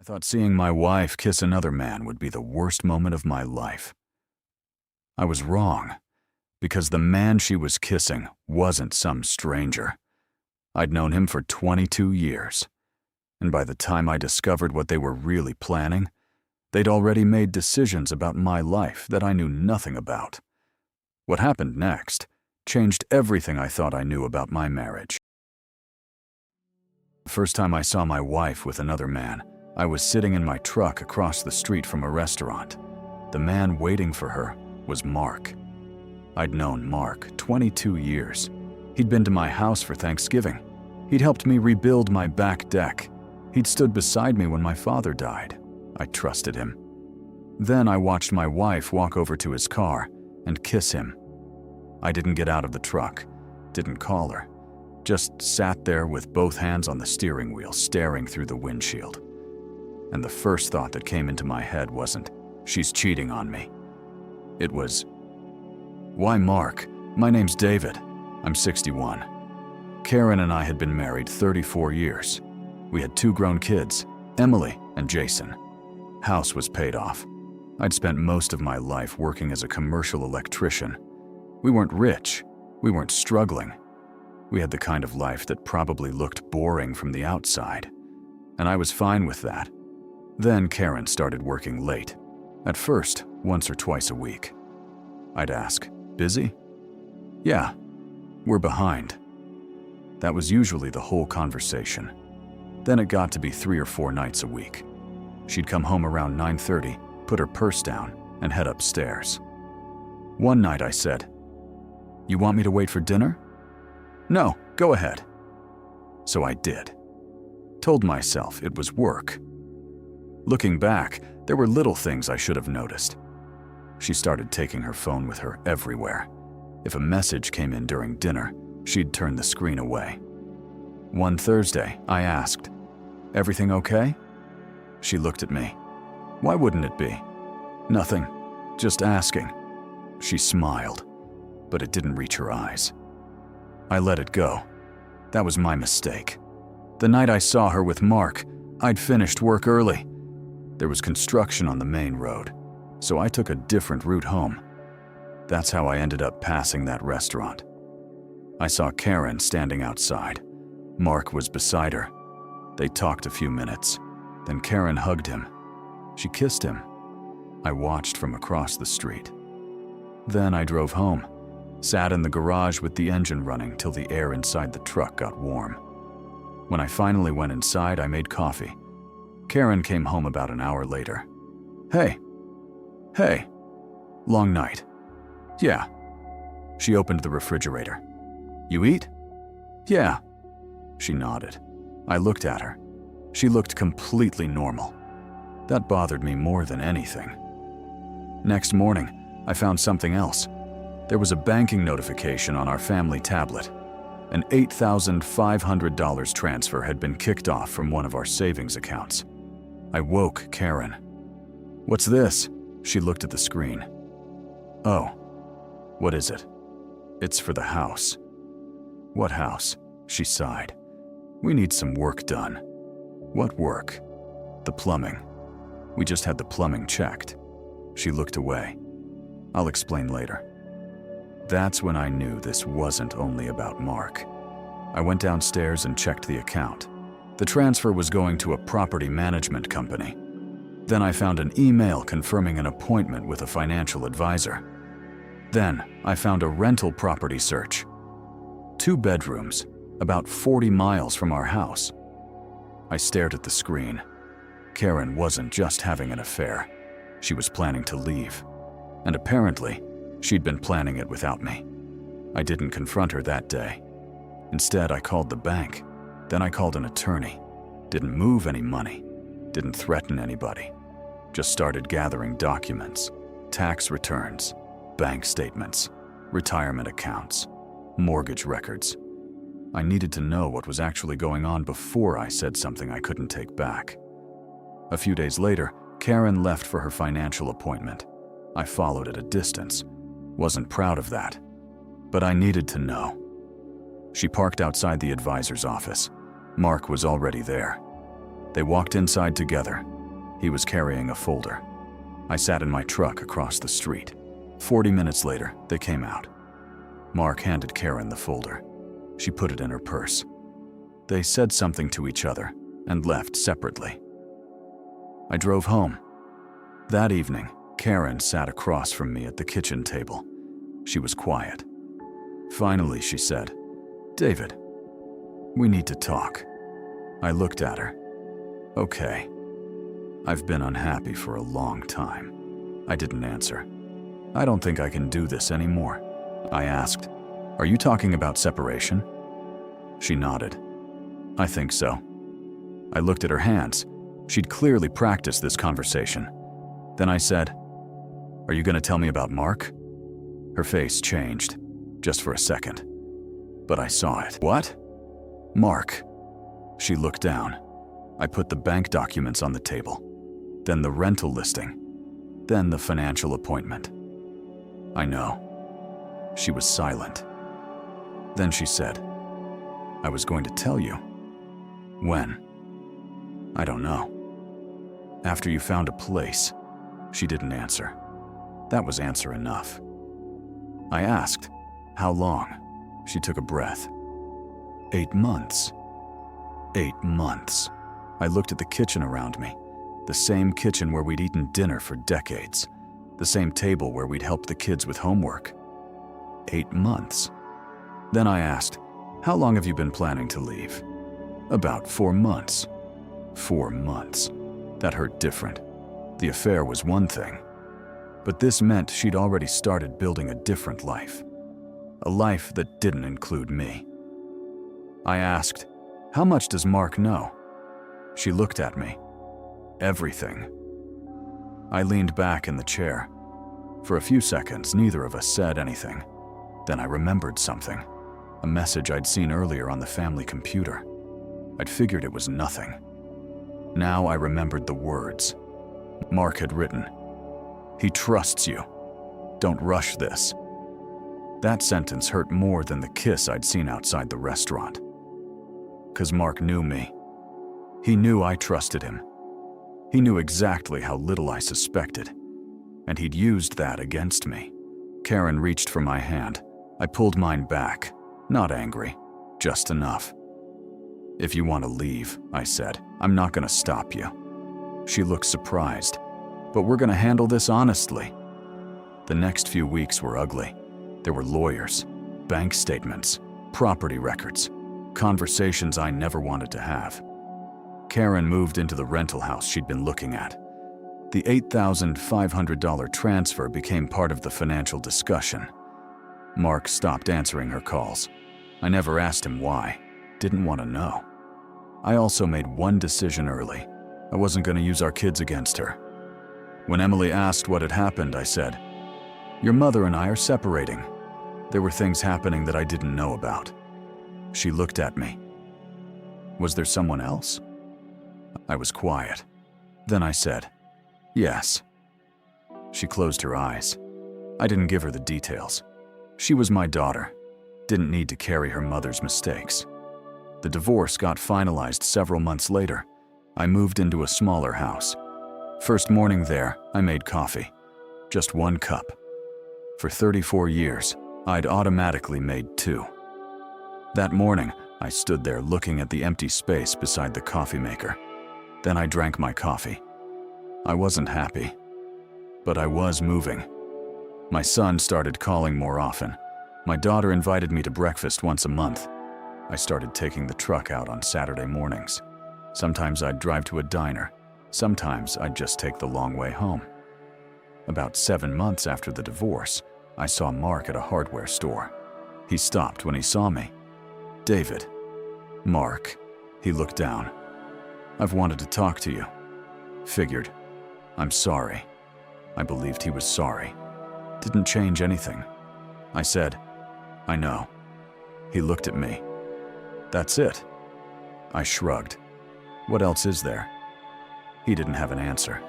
I thought seeing my wife kiss another man would be the worst moment of my life. I was wrong, because the man she was kissing wasn't some stranger. I'd known him for 22 years, and by the time I discovered what they were really planning, they'd already made decisions about my life that I knew nothing about. What happened next changed everything I thought I knew about my marriage. The first time I saw my wife with another man, I was sitting in my truck across the street from a restaurant. The man waiting for her was Mark. I'd known Mark 22 years. He'd been to my house for Thanksgiving. He'd helped me rebuild my back deck. He'd stood beside me when my father died. I trusted him. Then I watched my wife walk over to his car and kiss him. I didn't get out of the truck, didn't call her, just sat there with both hands on the steering wheel, staring through the windshield. And the first thought that came into my head wasn't, "She's cheating on me." It was, "Why, Mark? My name's David. I'm 61. Karen and I had been married 34 years. We had 2 grown kids, Emily and Jason. House was paid off. I'd spent most of my life working as a commercial electrician. We weren't rich. We weren't struggling. We had the kind of life that probably looked boring from the outside, and I was fine with that. Then Karen started working late. At first, once or twice a week. I'd ask, "Busy?" "Yeah, we're behind." That was usually the whole conversation. Then it got to be 3 or 4 nights a week. She'd come home around 9:30, put her purse down, and head upstairs. One night I said, "You want me to wait for dinner?" "No, go ahead." So I did. Told myself it was work. Looking back, there were little things I should have noticed. She started taking her phone with her everywhere. If a message came in during dinner, she'd turn the screen away. One Thursday, I asked, "Everything okay?" She looked at me. "Why wouldn't it be?" "Nothing, just asking." She smiled, but it didn't reach her eyes. I let it go. That was my mistake. The night I saw her with Mark, I'd finished work early. There was construction on the main road, so I took a different route home. That's how I ended up passing that restaurant. I saw Karen standing outside. Mark was beside her. They talked a few minutes. Then Karen hugged him. She kissed him. I watched from across the street. Then I drove home, sat in the garage with the engine running till the air inside the truck got warm. When I finally went inside, I made coffee. Karen came home about an hour later. "Hey." "Hey." "Long night." "Yeah." She opened the refrigerator. "You eat?" "Yeah." She nodded. I looked at her. She looked completely normal. That bothered me more than anything. Next morning, I found something else. There was a banking notification on our family tablet. An $8,500 transfer had been kicked off from one of our savings accounts. I woke Karen. "What's this?" She looked at the screen. "Oh, what is it?" "It's for the house." "What house?" She sighed. "We need some work done." "What work?" "The plumbing. We just had the plumbing checked." She looked away. "I'll explain later." That's when I knew this wasn't only about Mark. I went downstairs and checked the account. The transfer was going to a property management company. Then I found an email confirming an appointment with a financial advisor. Then I found a rental property search. 2 bedrooms, about 40 miles from our house. I stared at the screen. Karen wasn't just having an affair. She was planning to leave. And apparently, she'd been planning it without me. I didn't confront her that day. Instead, I called the bank. Then I called an attorney. Didn't move any money. Didn't threaten anybody. Just started gathering documents, tax returns, bank statements, retirement accounts, mortgage records. I needed to know what was actually going on before I said something I couldn't take back. A few days later, Karen left for her financial appointment. I followed at a distance. Wasn't proud of that, but I needed to know. She parked outside the advisor's office. Mark was already there. They walked inside together, He was carrying a folder. I sat in my truck across the street. 40 minutes later, they came out. Mark handed Karen the folder. She put it in her purse. They said something to each other and left separately. I drove home. That evening, Karen sat across from me at the kitchen table. She was quiet. Finally, she said, "David, we need to talk." I looked at her. "Okay. I've been unhappy for a long time." I didn't answer. "I don't think I can do this anymore." I asked, "Are you talking about separation?" She nodded. "I think so." I looked at her hands. She'd clearly practiced this conversation. Then I said, "Are you going to tell me about Mark?" Her face changed, just for a second. But I saw it. "What?" "Mark." She looked down. I put the bank documents on the table, then the rental listing, then the financial appointment. "I know." She was silent. Then she said, "I was going to tell you." "When?" "I don't know." "After you found a place." She didn't answer. That was answer enough. I asked, "How long?" She took a breath. 8 months. 8 months. I looked at the kitchen around me, the same kitchen where we'd eaten dinner for decades, the same table where we'd helped the kids with homework. 8 months. Then I asked, "How long have you been planning to leave?" "About 4 months." 4 months. That hurt different. The affair was one thing, but this meant she'd already started building a different life. A life that didn't include me. I asked, "How much does Mark know?" She looked at me. "Everything." I leaned back in the chair. For a few seconds, neither of us said anything. Then I remembered something. A message I'd seen earlier on the family computer. I'd figured it was nothing. Now I remembered the words. Mark had written, "He trusts you. Don't rush this." That sentence hurt more than the kiss I'd seen outside the restaurant. 'Cause Mark knew me. He knew I trusted him. He knew exactly how little I suspected, and he'd used that against me. Karen reached for my hand. I pulled mine back, not angry, just enough. "If you want to leave," I said, "I'm not going to stop you." She looked surprised. "But we're going to handle this honestly." The next few weeks were ugly. There were lawyers, bank statements, property records, conversations I never wanted to have. Karen moved into the rental house she'd been looking at. The $8,500 transfer became part of the financial discussion. Mark stopped answering her calls. I never asked him why. Didn't want to know. I also made one decision early. I wasn't going to use our kids against her. When Emily asked what had happened, I said, "Your mother and I are separating. There were things happening that I didn't know about." She looked at me. "Was there someone else?" I was quiet. Then I said, "Yes." She closed her eyes. I didn't give her the details. She was my daughter. Didn't need to carry her mother's mistakes. The divorce got finalized several months later. I moved into a smaller house. First morning there, I made coffee. Just 1 cup. For 34 years, I'd automatically made 2. That morning, I stood there looking at the empty space beside the coffee maker. Then I drank my coffee. I wasn't happy, but I was moving. My son started calling more often. My daughter invited me to breakfast once a month. I started taking the truck out on Saturday mornings. Sometimes I'd drive to a diner. Sometimes I'd just take the long way home. About 7 months after the divorce, I saw Mark at a hardware store. He stopped when he saw me. "David." "Mark." He looked down. "I've wanted to talk to you." Figured. "I'm sorry." I believed he was sorry. Didn't change anything. I said, "I know." He looked at me. "That's it." I shrugged. "What else is there?" He didn't have an answer.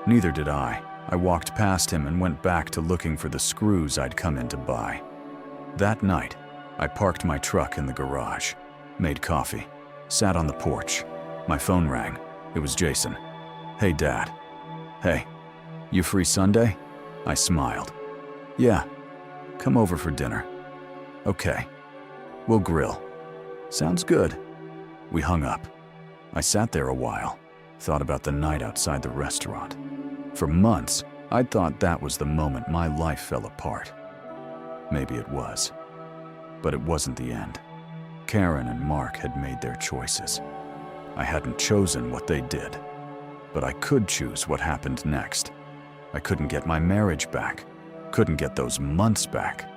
Neither did I. I walked past him and went back to looking for the screws I'd come in to buy. That night, I parked my truck in the garage, made coffee, sat on the porch. My phone rang. It was Jason. "Hey, Dad." "Hey, you free Sunday?" I smiled. "Yeah, come over for dinner." "Okay, we'll grill." "Sounds good." We hung up. I sat there a while, thought about the night outside the restaurant. For months, I'd thought that was the moment my life fell apart. Maybe it was. But it wasn't the end. Karen and Mark had made their choices. I hadn't chosen what they did, but I could choose what happened next. I couldn't get my marriage back, couldn't get those months back,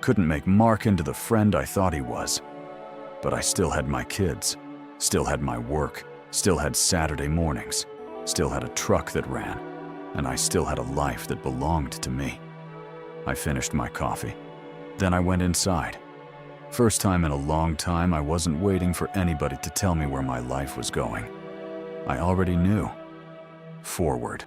couldn't make Mark into the friend I thought he was. But I still had my kids, still had my work, still had Saturday mornings, still had a truck that ran, and I still had a life that belonged to me. I finished my coffee. Then I went inside. First time in a long time, I wasn't waiting for anybody to tell me where my life was going. I already knew. Forward.